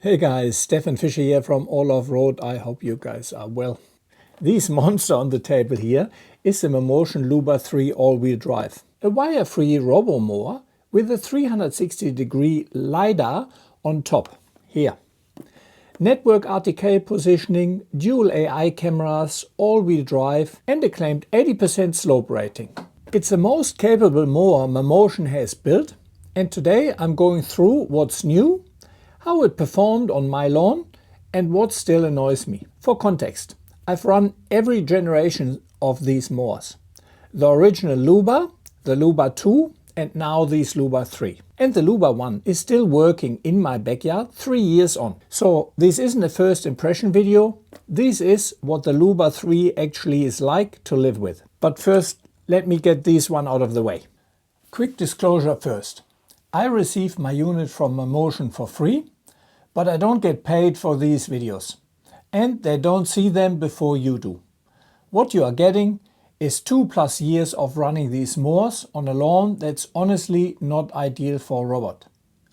Hey guys, Stefan Fischer here from AllOffRoad. I hope you guys are well. This monster on the table here is the Mammotion Luba 3 all-wheel drive. A wire-free robo-mower with a 360-degree LIDAR on top, here. Network RTK positioning, dual AI cameras, all-wheel drive and a claimed 80% slope rating. It's the most capable mower Mammotion has built, and today I'm going through what's new, how it performed on my lawn and what still annoys me. For context, I've run every generation of these mowers. The original Luba, the Luba 2 and now this Luba 3. And the Luba 1 is still working in my backyard 3 years on. So this isn't a first impression video, this is what the Luba 3 actually is like to live with. But first let me get this one out of the way. Quick disclosure first. I received my unit from Mammotion for free, but I don't get paid for these videos. And they don't see them before you do. What you are getting is 2+ years of running these mowers on a lawn that's honestly not ideal for a robot.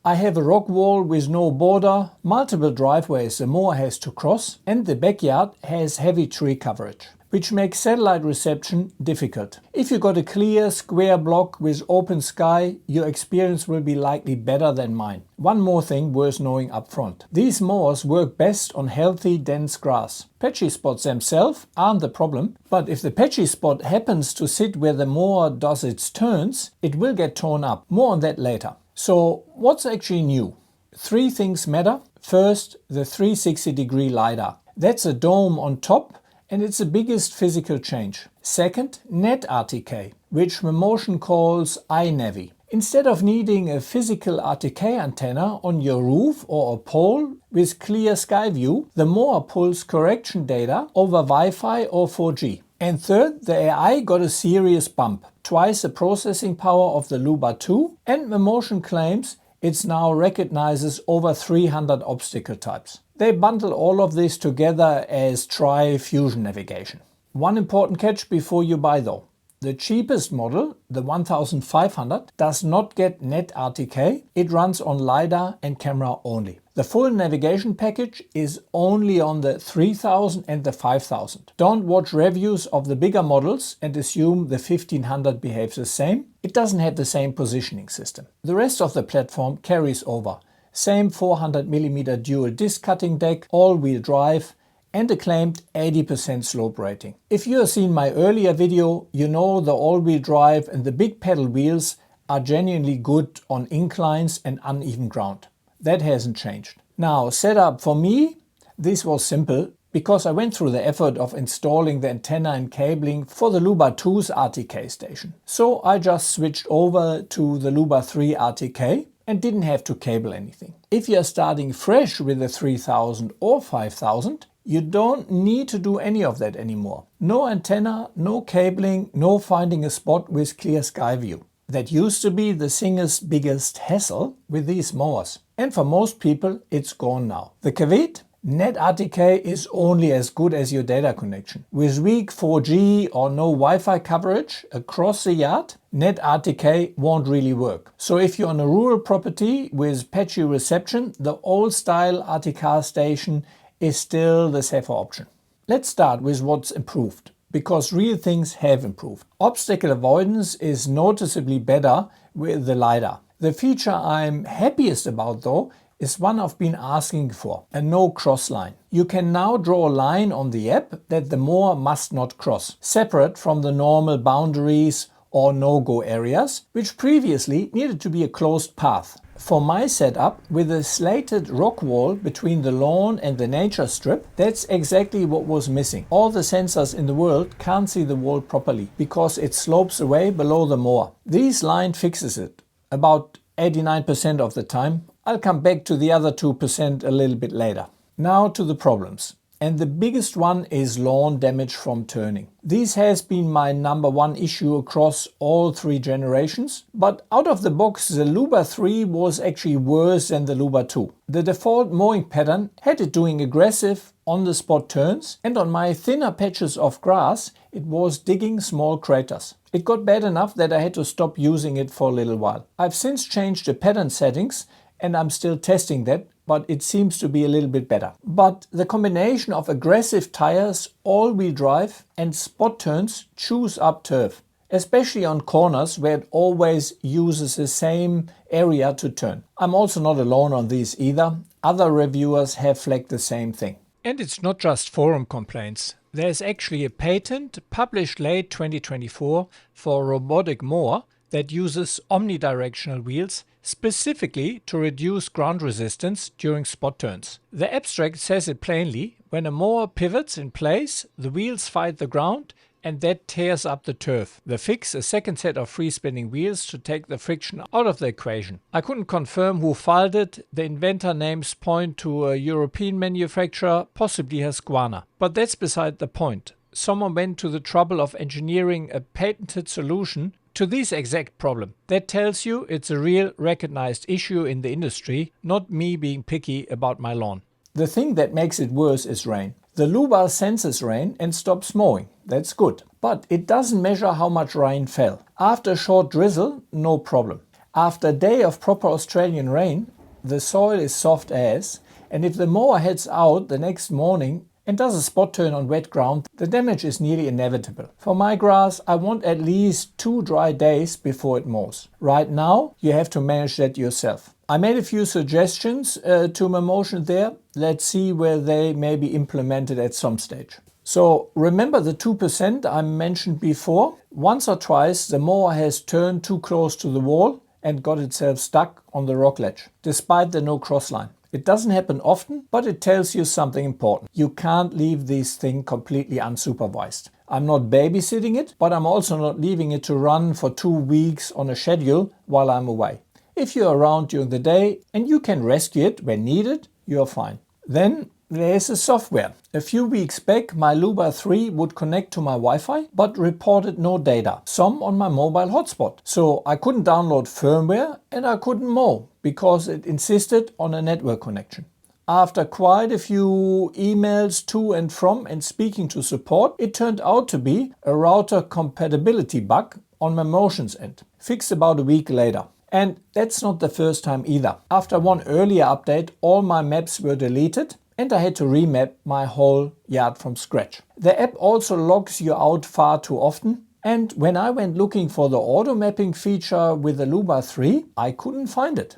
I have a rock wall with no border, multiple driveways the mower has to cross, and the backyard has heavy tree coverage, which makes satellite reception difficult. If you got a clear square block with open sky, your experience will be likely better than mine. One more thing worth knowing up front. These mowers work best on healthy, dense grass. Patchy spots themselves aren't the problem, but if the patchy spot happens to sit where the mower does its turns, it will get torn up. More on that later. So what's actually new? 3 things matter. First, the 360-degree LIDAR. That's a dome on top, and it's the biggest physical change. Second, net RTK, which Mammotion calls iNavi. Instead of needing a physical RTK antenna on your roof or a pole with clear sky view, the mower pulls correction data over Wi-Fi or 4G. And third, the AI got a serious bump, twice the processing power of the Luba 2, and Mammotion claims it now recognizes over 300 obstacle types. They bundle all of this together as Tri-Fusion navigation. One important catch before you buy though. The cheapest model, the 1500, does not get net RTK, it runs on LiDAR and camera only. The full navigation package is only on the 3000 and the 5000. Don't watch reviews of the bigger models and assume the 1500 behaves the same. It doesn't have the same positioning system. The rest of the platform carries over. Same 400mm dual disc cutting deck, all-wheel drive, and a claimed 80% slope rating. If you have seen my earlier video, you know the all-wheel drive and the big pedal wheels are genuinely good on inclines and uneven ground. That hasn't changed. Now, setup for me, this was simple because I went through the effort of installing the antenna and cabling for the Luba 2's RTK station. So I just switched over to the Luba 3 RTK and didn't have to cable anything. If you are starting fresh with a 3000 or 5000, you don't need to do any of that anymore. No antenna, no cabling, no finding a spot with clear sky view. That used to be the singer's biggest hassle with these mowers. And for most people, it's gone now. The caveat? Net RTK is only as good as your data connection. With weak 4G or no Wi-Fi coverage across the yard, net RTK won't really work. So if you're on a rural property with patchy reception, the old style RTK station is still the safer option. Let's start with what's improved, because real things have improved. Obstacle avoidance is noticeably better with the LiDAR. The feature I'm happiest about though is one I've been asking for, a no cross line. You can now draw a line on the app that the mower must not cross, separate from the normal boundaries or no-go areas, which previously needed to be a closed path. For my setup, with a slated rock wall between the lawn and the nature strip, that's exactly what was missing. All the sensors in the world can't see the wall properly because it slopes away below the mower. This line fixes it, about 89% of the time. I'll come back to the other 2% a little bit later. Now to the problems. And the biggest one is lawn damage from turning. This has been my #1 issue across all 3 generations, but out of the box the Luba 3 was actually worse than the Luba 2. The default mowing pattern had it doing aggressive on-the-spot turns, and on my thinner patches of grass it was digging small craters. It got bad enough that I had to stop using it for a little while. I've since changed the pattern settings and I'm still testing that, but it seems to be a little bit better. But the combination of aggressive tires, all-wheel drive and spot turns chews up turf, especially on corners where it always uses the same area to turn. I'm also not alone on these either. Other reviewers have flagged the same thing. And it's not just forum complaints. There's actually a patent published late 2024 for a robotic mower that uses omnidirectional wheels specifically to reduce ground resistance during spot turns. The abstract says it plainly: when a mower pivots in place, the wheels fight the ground and that tears up the turf. The fix: a second set of free spinning wheels to take the friction out of the equation. I couldn't confirm who filed it. The inventor names point to a European manufacturer, possibly Husqvarna. But that's beside the point. Someone went to the trouble of engineering a patented solution to this exact problem. That tells you it's a real recognized issue in the industry, not me being picky about my lawn. The thing that makes it worse is rain. The Luba senses rain and stops mowing. That's good. But it doesn't measure how much rain fell. After a short drizzle, no problem. After a day of proper Australian rain, the soil is soft as, and if the mower heads out the next morning and does a spot turn on wet ground, the damage is nearly inevitable. For my grass, I want at least 2 dry days before it mows. Right now, you have to manage that yourself. I made a few suggestions to Mammotion there. Let's see where they may be implemented at some stage. So remember the 2% I mentioned before? Once or twice the mower has turned too close to the wall and got itself stuck on the rock ledge, despite the no cross line. It doesn't happen often, but it tells you something important. You can't leave this thing completely unsupervised. I'm not babysitting it, but I'm also not leaving it to run for 2 weeks on a schedule while I'm away. If you're around during the day and you can rescue it when needed, you're fine. Then there's the software. A few weeks back, my Luba 3 would connect to my Wi-Fi, but reported no data, some on my mobile hotspot. So I couldn't download firmware and I couldn't mow because it insisted on a network connection. After quite a few emails to and from and speaking to support, it turned out to be a router compatibility bug on Mammotion's end, fixed about a week later. And that's not the first time either. After one earlier update, all my maps were deleted and I had to remap my whole yard from scratch. The app also logs you out far too often, and when I went looking for the auto mapping feature with the Luba 3, I couldn't find it.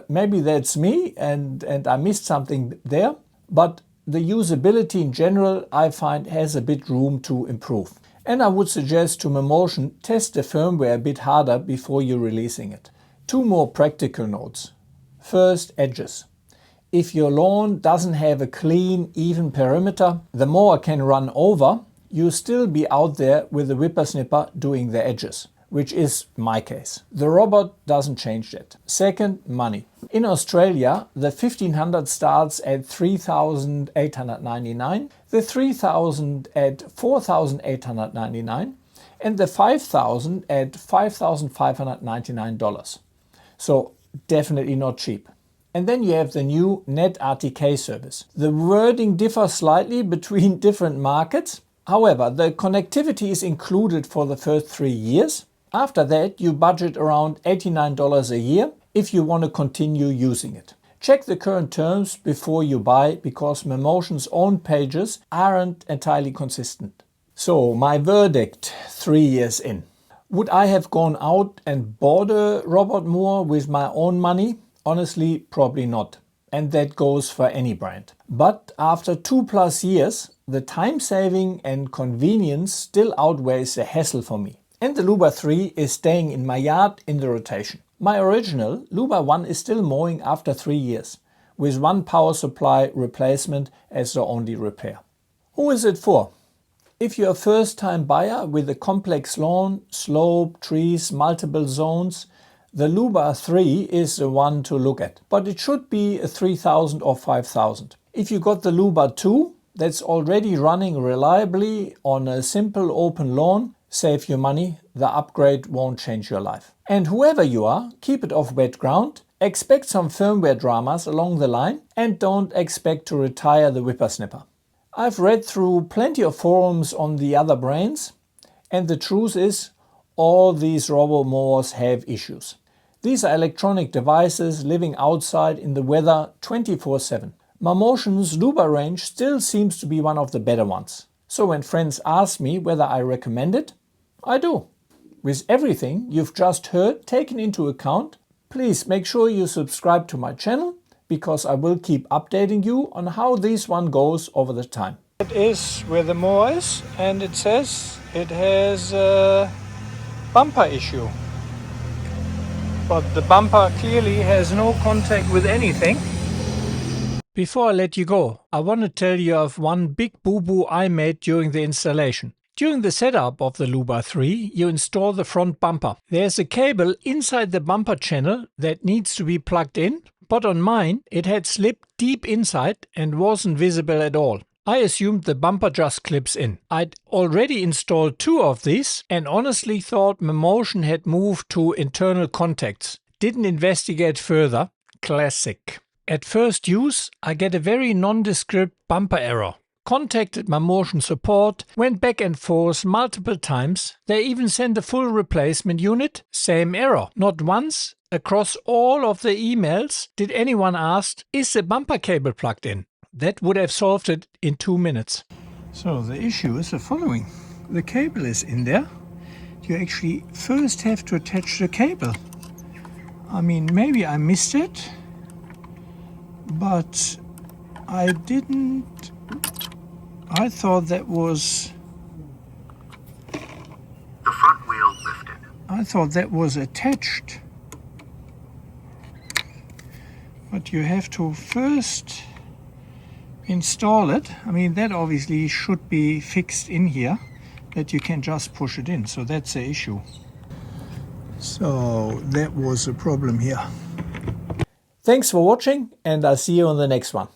Maybe that's me and I missed something there, but the usability in general I find has a bit room to improve. And I would suggest to Mammotion, test the firmware a bit harder before you're releasing it. 2 more practical notes. First, edges. If your lawn doesn't have a clean, even perimeter, the mower can run over, you'll still be out there with the whippersnipper doing the edges, which is my case. The robot doesn't change that. Second, money. In Australia, the 1500 starts at $3,899, the 3000 at $4,899, and the 5000 at $5,599. So definitely not cheap. And then you have the new Net RTK service. The wording differs slightly between different markets. However, the connectivity is included for the first 3 years. After that, you budget around $89 a year if you want to continue using it. Check the current terms before you buy, because Mammotion's own pages aren't entirely consistent. So my verdict 3 years in. Would I have gone out and bought a robot mower with my own money? Honestly, probably not. And that goes for any brand. But after 2+ years, the time saving and convenience still outweighs the hassle for me. And the Luba 3 is staying in my yard in the rotation. My original Luba 1 is still mowing after 3 years, with 1 power supply replacement as the only repair. Who is it for? If you're a first-time buyer with a complex lawn, slope, trees, multiple zones, the Luba 3 is the one to look at. But it should be a 3000 or 5000. If you got the Luba 2, that's already running reliably on a simple open lawn, save your money, the upgrade won't change your life. And whoever you are, keep it off wet ground, expect some firmware dramas along the line, and don't expect to retire the whippersnipper. I've read through plenty of forums on the other brands, and the truth is, all these robo mowers have issues. These are electronic devices living outside in the weather 24/7. Mammotion's Luba range still seems to be one of the better ones. So when friends ask me whether I recommend it, I do. With everything you've just heard taken into account, please make sure you subscribe to my channel, because I will keep updating you on how this one goes over the time. It is where the mower is, and it says it has a bumper issue. But the bumper clearly has no contact with anything. Before I let you go, I want to tell you of one big boo-boo I made during the installation. During the setup of the Luba 3, you install the front bumper. There's a cable inside the bumper channel that needs to be plugged in, but on mine it had slipped deep inside and wasn't visible at all. I assumed the bumper just clips in. I'd already installed 2 of these and honestly thought Mammotion had moved to internal contacts. Didn't investigate further. Classic. At first use, I get a very nondescript bumper error. Contacted Mammotion support, went back and forth multiple times. They even sent a full replacement unit. Same error. Not once, across all of the emails, did anyone ask, is the bumper cable plugged in? That would have solved it in 2 minutes. So the issue is the following. The cable is in there. You actually first have to attach the cable. I mean, maybe I missed it, but I didn't. I thought that was... The front wheel lifted. I thought that was attached. But you have to first install it. I mean, that obviously should be fixed in here, that you can just push it in. So that's the issue. So that was a problem here. Thanks for watching, and I'll see you on the next one.